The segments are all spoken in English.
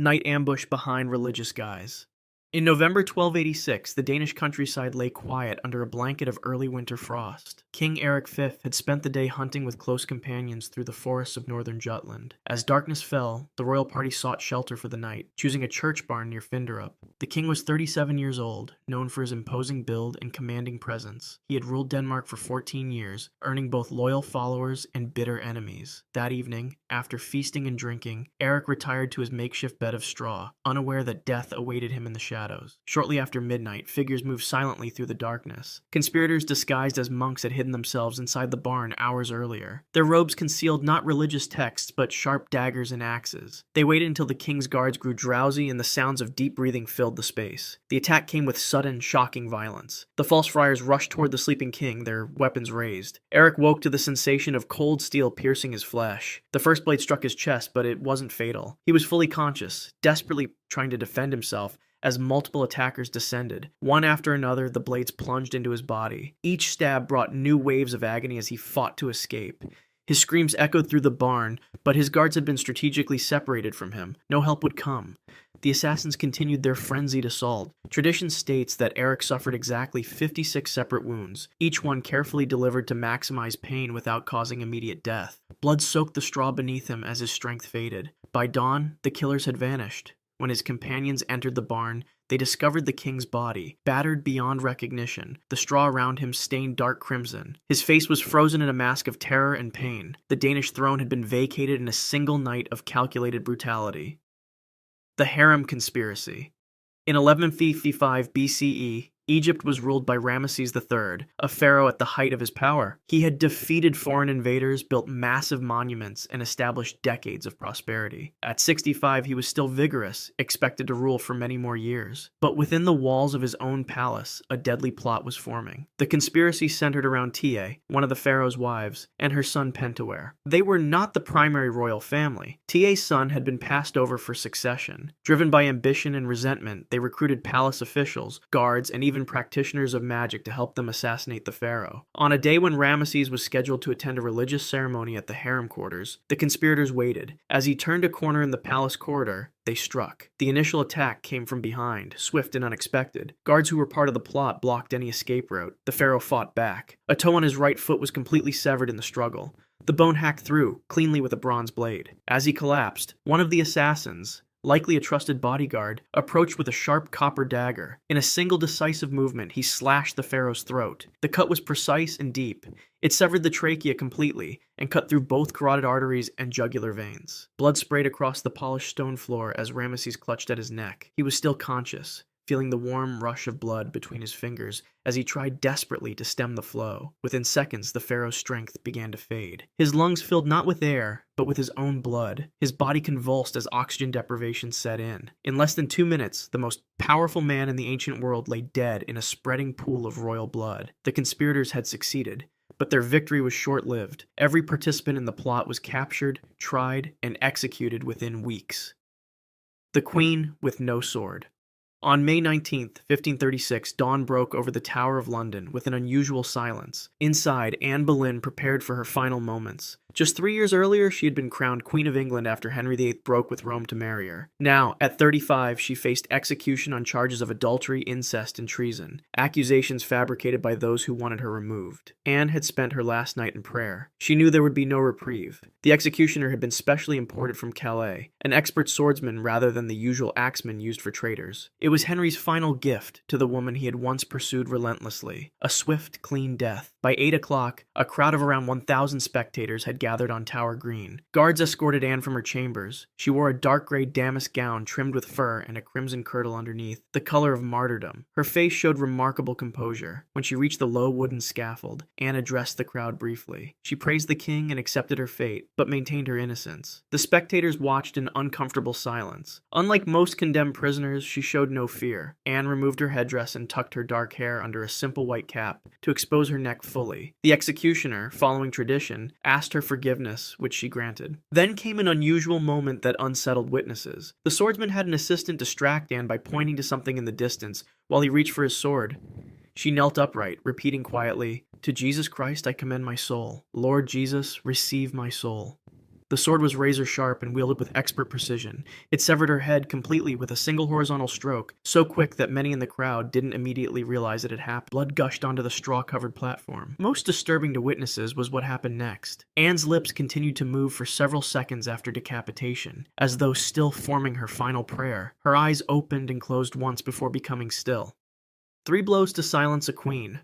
Night ambush behind religious guise. In November 1286, the Danish countryside lay quiet under a blanket of early winter frost. King Eric V had spent the day hunting with close companions through the forests of northern Jutland. As darkness fell, the royal party sought shelter for the night, choosing a church barn near Finderup. The king was 37 years old, known for his imposing build and commanding presence. He had ruled Denmark for 14 years, earning both loyal followers and bitter enemies. That evening, after feasting and drinking, Eric retired to his makeshift bed of straw, unaware that death awaited him in the shadows. Shortly after midnight, figures moved silently through the darkness. Conspirators disguised as monks had hidden themselves inside the barn hours earlier. Their robes concealed not religious texts, but sharp daggers and axes. They waited until the king's guards grew drowsy and the sounds of deep breathing filled the space. The attack came with sudden, shocking violence. The false friars rushed toward the sleeping king, their weapons raised. Eric woke to the sensation of cold steel piercing his flesh. The first blade struck his chest, but it wasn't fatal. He was fully conscious, desperately trying to defend himself, as multiple attackers descended. One after another, the blades plunged into his body. Each stab brought new waves of agony as he fought to escape. His screams echoed through the barn, but his guards had been strategically separated from him. No help would come. The assassins continued their frenzied assault. Tradition states that Eric suffered exactly 56 separate wounds, each one carefully delivered to maximize pain without causing immediate death. Blood soaked the straw beneath him as his strength faded. By dawn, the killers had vanished. When his companions entered the barn, they discovered the king's body, battered beyond recognition, the straw around him stained dark crimson. His face was frozen in a mask of terror and pain. The Danish throne had been vacated in a single night of calculated brutality. The Harem Conspiracy. In 1155 BCE, Egypt was ruled by Ramesses III, a pharaoh at the height of his power. He had defeated foreign invaders, built massive monuments, and established decades of prosperity. At 65, he was still vigorous, expected to rule for many more years. But within the walls of his own palace, a deadly plot was forming. The conspiracy centered around Tia, one of the pharaoh's wives, and her son Pentawere. They were not the primary royal family. Tia's son had been passed over for succession. Driven by ambition and resentment, they recruited palace officials, guards, and even practitioners of magic to help them assassinate the pharaoh. On a day when Ramesses was scheduled to attend a religious ceremony at the harem quarters, the conspirators waited. As he turned a corner in the palace corridor, they struck. The initial attack came from behind, swift and unexpected. Guards who were part of the plot blocked any escape route. The pharaoh fought back. A toe on his right foot was completely severed in the struggle. The bone hacked through, cleanly with a bronze blade. As he collapsed, one of the assassins, likely a trusted bodyguard, approached with a sharp copper dagger. In a single decisive movement, he slashed the pharaoh's throat. The cut was precise and deep. It severed the trachea completely and cut through both carotid arteries and jugular veins. Blood sprayed across the polished stone floor as Ramesses clutched at his neck. He was still conscious, feeling the warm rush of blood between his fingers as he tried desperately to stem the flow. Within seconds, the pharaoh's strength began to fade. His lungs filled not with air, but with his own blood. His body convulsed as oxygen deprivation set in. In less than 2 minutes, the most powerful man in the ancient world lay dead in a spreading pool of royal blood. The conspirators had succeeded, but their victory was short-lived. Every participant in the plot was captured, tried, and executed within weeks. The Queen with no sword. On May 19, 1536, dawn broke over the Tower of London with an unusual silence. Inside, Anne Boleyn prepared for her final moments. Just 3 years earlier, she had been crowned Queen of England after Henry VIII broke with Rome to marry her. Now, at 35, she faced execution on charges of adultery, incest, and treason, accusations fabricated by those who wanted her removed. Anne had spent her last night in prayer. She knew there would be no reprieve. The executioner had been specially imported from Calais, an expert swordsman rather than the usual axeman used for traitors. It was Henry's final gift to the woman he had once pursued relentlessly, a swift, clean death. By 8 o'clock, a crowd of around 1,000 spectators had gathered on Tower Green. Guards escorted Anne from her chambers. She wore a dark gray damask gown trimmed with fur and a crimson kirtle underneath, the color of martyrdom. Her face showed remarkable composure. When she reached the low wooden scaffold, Anne addressed the crowd briefly. She praised the king and accepted her fate, but maintained her innocence. The spectators watched in uncomfortable silence. Unlike most condemned prisoners, she showed no fear. Anne removed her headdress and tucked her dark hair under a simple white cap to expose her neck fully. The executioner, following tradition, asked her forgiveness, which she granted. Then came an unusual moment that unsettled witnesses. The swordsman had an assistant distract Anne by pointing to something in the distance while he reached for his sword. She knelt upright, repeating quietly, "To Jesus Christ I commend my soul. Lord Jesus, receive my soul." The sword was razor-sharp and wielded with expert precision. It severed her head completely with a single horizontal stroke, so quick that many in the crowd didn't immediately realize it had happened. Blood gushed onto the straw-covered platform. Most disturbing to witnesses was what happened next. Anne's lips continued to move for several seconds after decapitation, as though still forming her final prayer. Her eyes opened and closed once before becoming still. 3 blows to silence a queen.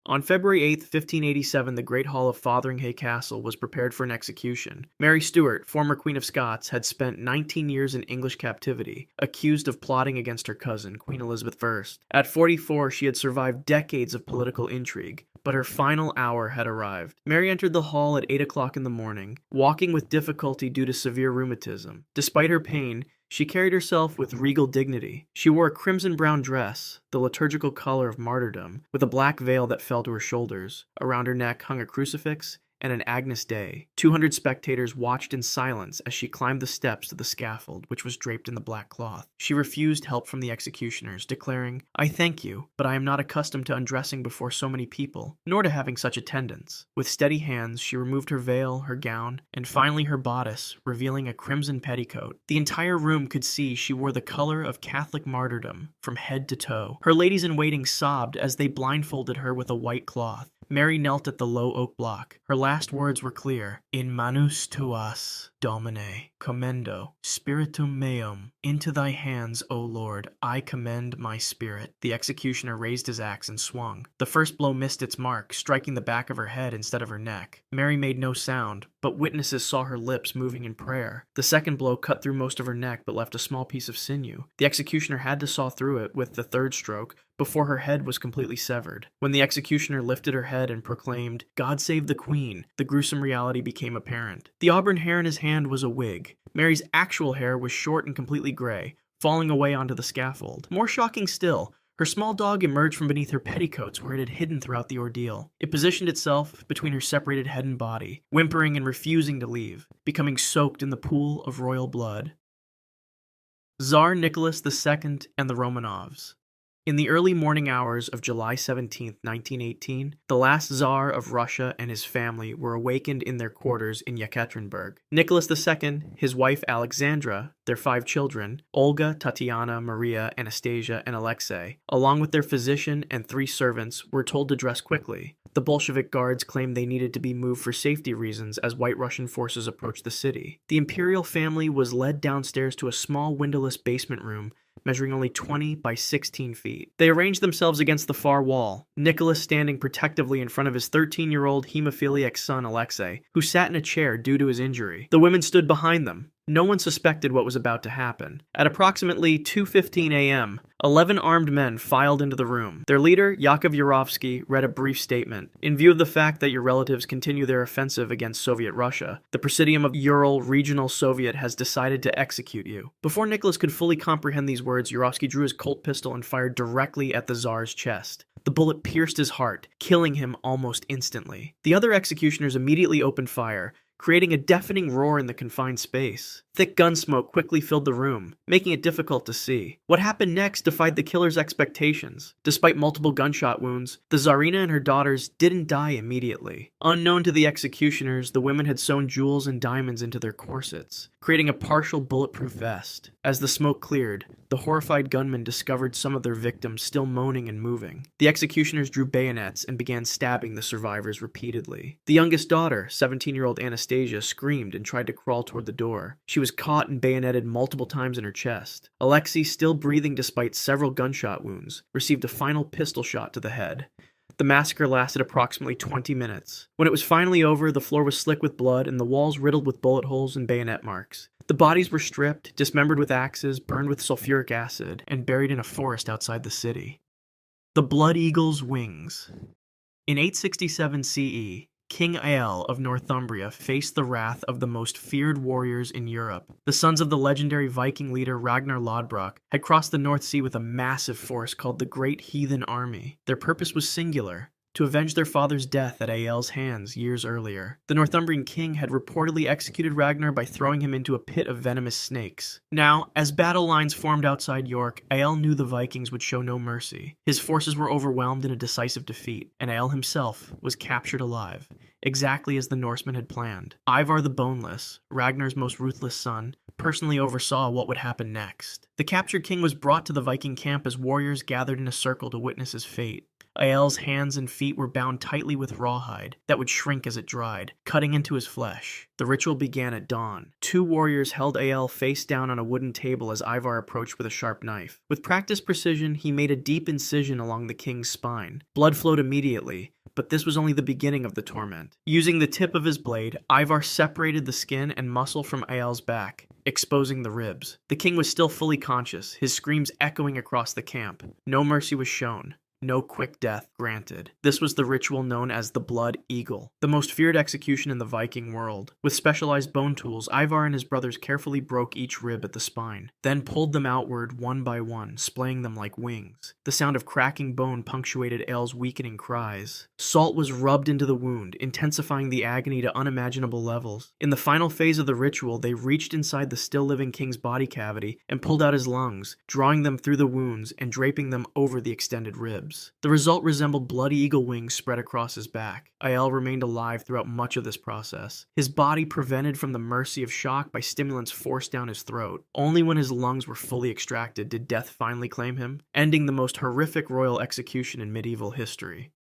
On February 8, 1587, the Great Hall of Fotheringhay Castle was prepared for an execution. Mary Stuart, former Queen of Scots, had spent 19 years in English captivity, accused of plotting against her cousin, Queen Elizabeth I. At 44, she had survived decades of political intrigue, but her final hour had arrived. Mary entered the hall at 8 o'clock in the morning, walking with difficulty due to severe rheumatism. Despite her pain, she carried herself with regal dignity. She wore a crimson-brown dress, the liturgical color of martyrdom, with a black veil that fell to her shoulders. Around her neck hung a crucifix and an Agnus Dei. 200 spectators watched in silence as she climbed the steps to the scaffold, which was draped in the black cloth. She refused help from the executioners, declaring, "I thank you, but I am not accustomed to undressing before so many people, nor to having such attendance." With steady hands, she removed her veil, her gown, and finally her bodice, revealing a crimson petticoat. The entire room could see she wore the color of Catholic martyrdom from head to toe. Her ladies-in-waiting sobbed as they blindfolded her with a white cloth. Mary knelt at the low oak block. Her last words were clear. "In manus tuas, Domine, commendo spiritum meum. Into thy hands, O Lord, I commend my spirit." The executioner raised his axe and swung. The first blow missed its mark, striking the back of her head instead of her neck. Mary made no sound, but witnesses saw her lips moving in prayer. The second blow cut through most of her neck but left a small piece of sinew. The executioner had to saw through it with the third stroke before her head was completely severed. When the executioner lifted her head and proclaimed, "God save the Queen," the gruesome reality became apparent. The auburn hair in his hand was a wig. Mary's actual hair was short and completely gray, falling away onto the scaffold. More shocking still, her small dog emerged from beneath her petticoats where it had hidden throughout the ordeal. It positioned itself between her separated head and body, whimpering and refusing to leave, becoming soaked in the pool of royal blood. Tsar Nicholas II and the Romanovs. In the early morning hours of July 17, 1918, the last Tsar of Russia and his family were awakened in their quarters in Yekaterinburg. Nicholas II, his wife Alexandra, their 5 children, Olga, Tatiana, Maria, Anastasia, and Alexei, along with their physician and 3 servants, were told to dress quickly. The Bolshevik guards claimed they needed to be moved for safety reasons as White Russian forces approached the city. The imperial family was led downstairs to a small windowless basement room measuring only 20 by 16 feet. They arranged themselves against the far wall, Nicholas standing protectively in front of his 13-year-old hemophiliac son Alexei, who sat in a chair due to his injury. The women stood behind them. No one suspected what was about to happen. At approximately 2:15 a.m., 11 armed men filed into the room. Their leader, Yakov Yurovsky, read a brief statement. "In view of the fact that your relatives continue their offensive against Soviet Russia, the Presidium of Ural Regional Soviet has decided to execute you." Before Nicholas could fully comprehend these words, Yurovsky drew his Colt pistol and fired directly at the Tsar's chest. The bullet pierced his heart, killing him almost instantly. The other executioners immediately opened fire, creating a deafening roar in the confined space. Thick gun smoke quickly filled the room, making it difficult to see. What happened next defied the killer's expectations. Despite multiple gunshot wounds, the Tsarina and her daughters didn't die immediately. Unknown to the executioners, the women had sewn jewels and diamonds into their corsets, creating a partial bulletproof vest. As the smoke cleared, the horrified gunmen discovered some of their victims still moaning and moving. The executioners drew bayonets and began stabbing the survivors repeatedly. The youngest daughter, 17-year-old Anastasia, screamed and tried to crawl toward the door. She was caught and bayoneted multiple times in her chest. Alexei, still breathing despite several gunshot wounds, received a final pistol shot to the head. The massacre lasted approximately 20 minutes. When it was finally over, the floor was slick with blood and the walls riddled with bullet holes and bayonet marks. The bodies were stripped, dismembered with axes, burned with sulfuric acid, and buried in a forest outside the city. The Blood Eagle's Wings. In 867 CE, King Ael of Northumbria faced the wrath of the most feared warriors in Europe. The sons of the legendary Viking leader Ragnar Lodbrok had crossed the North Sea with a massive force called the Great Heathen Army. Their purpose was singular: to avenge their father's death at Ael's hands years earlier. The Northumbrian king had reportedly executed Ragnar by throwing him into a pit of venomous snakes. Now, as battle lines formed outside York, Ael knew the Vikings would show no mercy. His forces were overwhelmed in a decisive defeat, and Ael himself was captured alive. exactly as the Norsemen had planned. Ivar the Boneless, Ragnar's most ruthless son, personally oversaw what would happen next. The captured king was brought to the Viking camp as warriors gathered in a circle to witness his fate. Ael's hands and feet were bound tightly with rawhide that would shrink as it dried, cutting into his flesh. The ritual began at dawn. Two warriors held Ael face down on a wooden table as Ivar approached with a sharp knife. With practiced precision, he made a deep incision along the king's spine. Blood flowed immediately, but this was only the beginning of the torment. Using the tip of his blade, Ivar separated the skin and muscle from Ael's back, exposing the ribs. The king was still fully conscious, his screams echoing across the camp. No mercy was shown. No quick death granted. This was the ritual known as the Blood Eagle, the most feared execution in the Viking world. With specialized bone tools, Ivar and his brothers carefully broke each rib at the spine, then pulled them outward one by one, splaying them like wings. The sound of cracking bone punctuated Ael's weakening cries. Salt was rubbed into the wound, intensifying the agony to unimaginable levels. In the final phase of the ritual, they reached inside the still-living king's body cavity and pulled out his lungs, drawing them through the wounds and draping them over the extended ribs. The result resembled bloody eagle wings spread across his back. Ael remained alive throughout much of this process, his body prevented from the mercy of shock by stimulants forced down his throat. Only when his lungs were fully extracted did death finally claim him, ending the most horrific royal execution in medieval history.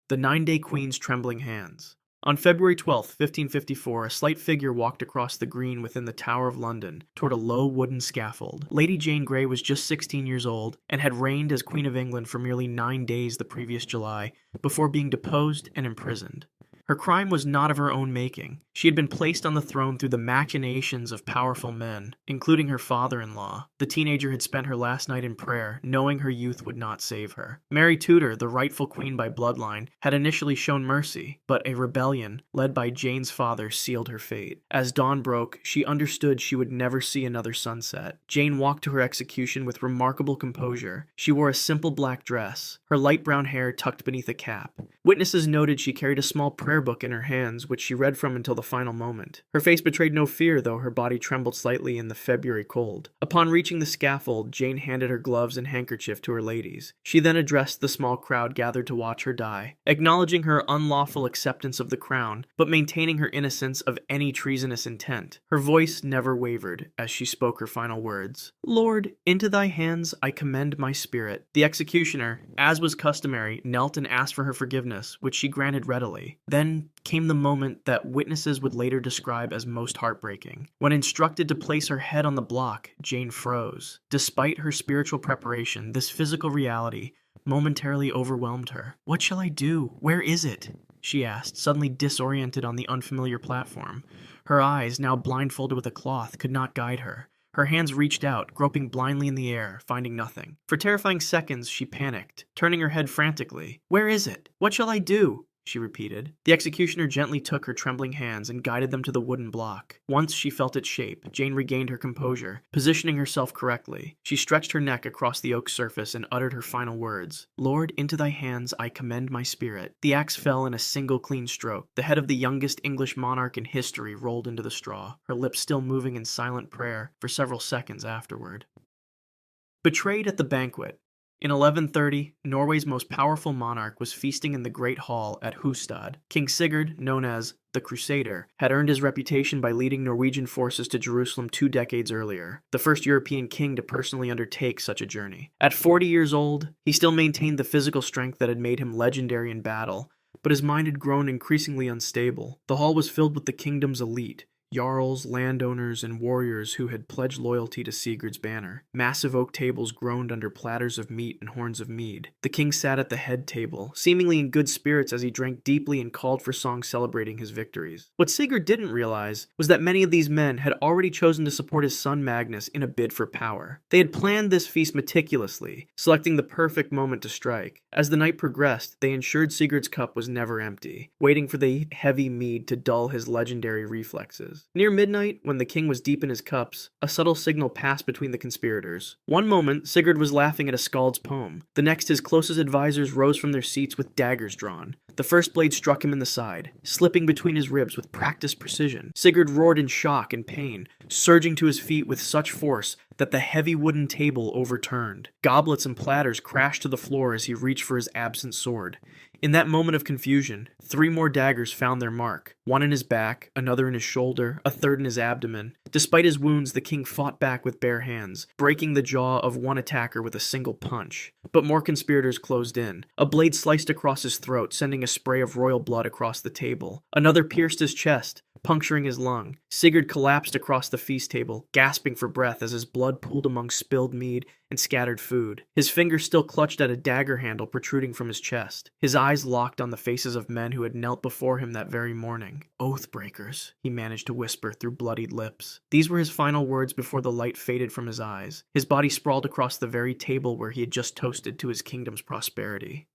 The 9-Day Queen's trembling hands. On February 12, 1554, a slight figure walked across the green within the Tower of London toward a low wooden scaffold. Lady Jane Grey was just 16 years old and had reigned as Queen of England for merely 9 days the previous July before being deposed and imprisoned. Her crime was not of her own making. She had been placed on the throne through the machinations of powerful men, including her father-in-law. The teenager had spent her last night in prayer, knowing her youth would not save her. Mary Tudor, the rightful queen by bloodline, had initially shown mercy, but a rebellion, led by Jane's father, sealed her fate. As dawn broke, she understood she would never see another sunset. Jane walked to her execution with remarkable composure. She wore a simple black dress, her light brown hair tucked beneath a cap. Witnesses noted she carried a small prayer book in her hands, which she read from until the final moment. Her face betrayed no fear, though her body trembled slightly in the February cold. Upon reaching the scaffold, Jane handed her gloves and handkerchief to her ladies. She then addressed the small crowd gathered to watch her die, acknowledging her unlawful acceptance of the crown, but maintaining her innocence of any treasonous intent. Her voice never wavered as she spoke her final words. "Lord, into thy hands I commend my spirit." The executioner, as was customary, knelt and asked for her forgiveness, which she granted readily. Then came the moment that witnesses would later describe as most heartbreaking. When instructed to place her head on the block, Jane froze. Despite her spiritual preparation, this physical reality momentarily overwhelmed her. "What shall I do? Where is it?" she asked, suddenly disoriented on the unfamiliar platform. Her eyes, now blindfolded with a cloth, could not guide her. Her hands reached out, groping blindly in the air, finding nothing. For terrifying seconds, she panicked, turning her head frantically. "Where is it? What shall I do?" she repeated. The executioner gently took her trembling hands and guided them to the wooden block. Once she felt its shape, Jane regained her composure, positioning herself correctly. She stretched her neck across the oak surface and uttered her final words. "Lord, into thy hands I commend my spirit." The axe fell in a single clean stroke. The head of the youngest English monarch in history rolled into the straw, her lips still moving in silent prayer for several seconds afterward. Betrayed at the banquet. In 1130, Norway's most powerful monarch was feasting in the Great Hall at Hustad. King Sigurd, known as the Crusader, had earned his reputation by leading Norwegian forces to Jerusalem 2 decades earlier, the first European king to personally undertake such a journey. At 40 years old, he still maintained the physical strength that had made him legendary in battle, but his mind had grown increasingly unstable. The hall was filled with the kingdom's elite, jarls, landowners, and warriors who had pledged loyalty to Sigurd's banner. Massive oak tables groaned under platters of meat and horns of mead. The king sat at the head table, seemingly in good spirits as he drank deeply and called for songs celebrating his victories. What Sigurd didn't realize was that many of these men had already chosen to support his son Magnus in a bid for power. They had planned this feast meticulously, selecting the perfect moment to strike. As the night progressed, they ensured Sigurd's cup was never empty, waiting for the heavy mead to dull his legendary reflexes. Near midnight, when the king was deep in his cups, a subtle signal passed between the conspirators. One moment, Sigurd was laughing at a skald's poem. The next, his closest advisors rose from their seats with daggers drawn. The first blade struck him in the side, slipping between his ribs with practiced precision. Sigurd roared in shock and pain, surging to his feet with such force that the heavy wooden table overturned. Goblets and platters crashed to the floor as he reached for his absent sword. In that moment of confusion, 3 more daggers found their mark, one in his back, another in his shoulder, a third in his abdomen. Despite his wounds, the king fought back with bare hands, breaking the jaw of one attacker with a single punch. But more conspirators closed in. A blade sliced across his throat, sending a spray of royal blood across the table. Another pierced his chest, puncturing his lung. Sigurd collapsed across the feast table, gasping for breath as his blood pooled among spilled mead and scattered food. His fingers still clutched at a dagger handle protruding from his chest. His eyes locked on the faces of men who had knelt before him that very morning. "Oath-breakers," he managed to whisper through bloodied lips. These were his final words before the light faded from his eyes. His body sprawled across the very table where he had just toasted to his kingdom's prosperity.